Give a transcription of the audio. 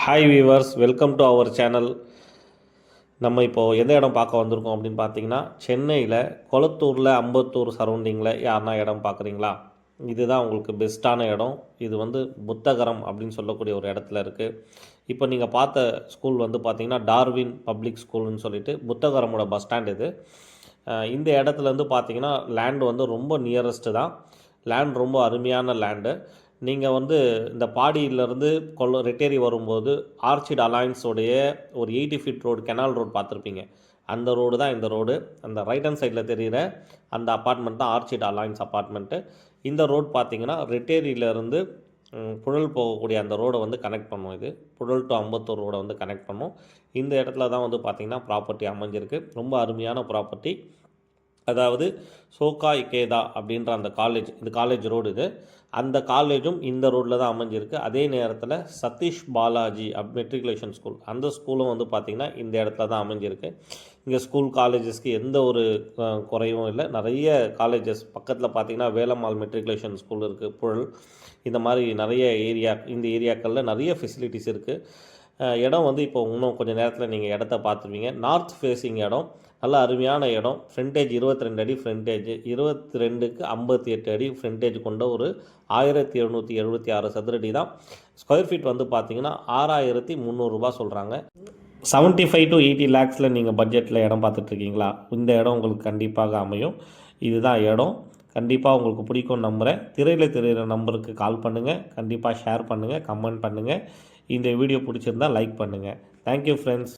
Hi viewers, welcome to our channel. நம்ம இப்போது எந்த இடம் பார்க்க வந்திருக்கோம் அப்படின்னு பார்த்தீங்கன்னா, சென்னையில் கொளத்தூரில் அம்பத்தூர் சரௌண்டிங்கில் யாருன்னா இடம் பார்க்குறீங்களா? இதுதான் உங்களுக்கு பெஸ்ட்டான இடம். இது வந்து புத்தகரம் அப்படின்னு சொல்லக்கூடிய ஒரு இடத்துல இருக்குது. இப்போ நீங்கள் பார்த்த ஸ்கூல் வந்து பார்த்தீங்கன்னா டார்வின் பப்ளிக் ஸ்கூல்னு சொல்லிட்டு புத்தகரமோட பஸ் ஸ்டாண்ட் இது. இந்த இடத்துலேருந்து பார்த்தீங்கன்னா லேண்டு வந்து ரொம்ப நியரஸ்ட்டு தான். லேண்ட் ரொம்ப அருமையான லேண்டு. நீங்கள் வந்து இந்த பாடியிலேருந்து ரெட்டேரி வரும்போது ஆர்ச்சிட் அலைன்ஸோடைய ஒரு 80 ஃபீட் ரோடு, கெனால் ரோடு பார்த்துருப்பீங்க. அந்த ரோடு தான் இந்த ரோடு. அந்த ரைட் ஹேண்ட் சைடில் தெரிகிற அந்த அப்பார்ட்மெண்ட் தான் ஆர்ச்சிட் அலைன்ஸ் அப்பார்ட்மெண்ட்டு. இந்த ரோடு பார்த்தீங்கன்னா ரெட்டேரியிலேருந்து புழல் போகக்கூடிய அந்த ரோடை வந்து கனெக்ட் பண்ணும். இது புழல் டு அம்பத்தூர் ரோடை வந்து கனெக்ட் பண்ணும். இந்த இடத்துல தான் வந்து பார்த்திங்கன்னா ப்ராப்பர்ட்டி அமைஞ்சிருக்கு. ரொம்ப அருமையான ப்ராப்பர்ட்டி. அதாவது சோகா இகேதா அப்படின்ற அந்த காலேஜ், இந்த காலேஜ் ரோடு இது. அந்த காலேஜும் இந்த ரோட்டில் தான் அமைஞ்சிருக்கு. அதே நேரத்தில் சதீஷ் பாலாஜி மெட்ரிகுலேஷன் ஸ்கூல், அந்த ஸ்கூலும் வந்து பார்த்திங்கன்னா இந்த இடத்துல தான் அமைஞ்சிருக்கு. இங்கே ஸ்கூல் காலேஜஸ்க்கு எந்த ஒரு குறையும் இல்லை. நிறைய காலேஜஸ் பக்கத்தில் பார்த்திங்கன்னா வேலம்மாள் மெட்ரிகுலேஷன் ஸ்கூல் இருக்குது, புழல். இந்த மாதிரி நிறைய இந்த ஏரியாக்களில் நிறைய ஃபெசிலிட்டிஸ் இருக்குது. இடம் வந்து இப்போ இன்னும் கொஞ்சம் நேரத்தில் நீங்கள் இடத்த பார்த்துருவீங்க. நார்த் ஃபேஸிங் இடம், நல்ல அருமையான இடம். ஃப்ரண்டேஜ் 22 அடி ஃப்ரண்டேஜ், 22க்கு 58 அடி ஃப்ரண்டேஜ் கொண்ட ஒரு 1776 சதுரடி தான். ஸ்கொயர் ஃபீட் வந்து பார்த்திங்கன்னா 6300 ரூபா சொல்கிறாங்க. 75 to 80 லேக்ஸில் நீங்கள் பட்ஜெட்டில் இடம் பார்த்துட்ருக்கீங்களா? இந்த இடம் உங்களுக்கு கண்டிப்பாக அமையும். இதுதான் இடம். கண்டிப்பாக உங்களுக்கு பிடிக்கும் நம்புகிறேன். திரையில் தெரிகிற நம்பருக்கு கால் பண்ணுங்கள். கண்டிப்பாக ஷேர் பண்ணுங்கள், கமெண்ட் பண்ணுங்கள். இந்த வீடியோ பிடிச்சிருந்தால் லைக் பண்ணுங்கள். Thank you friends.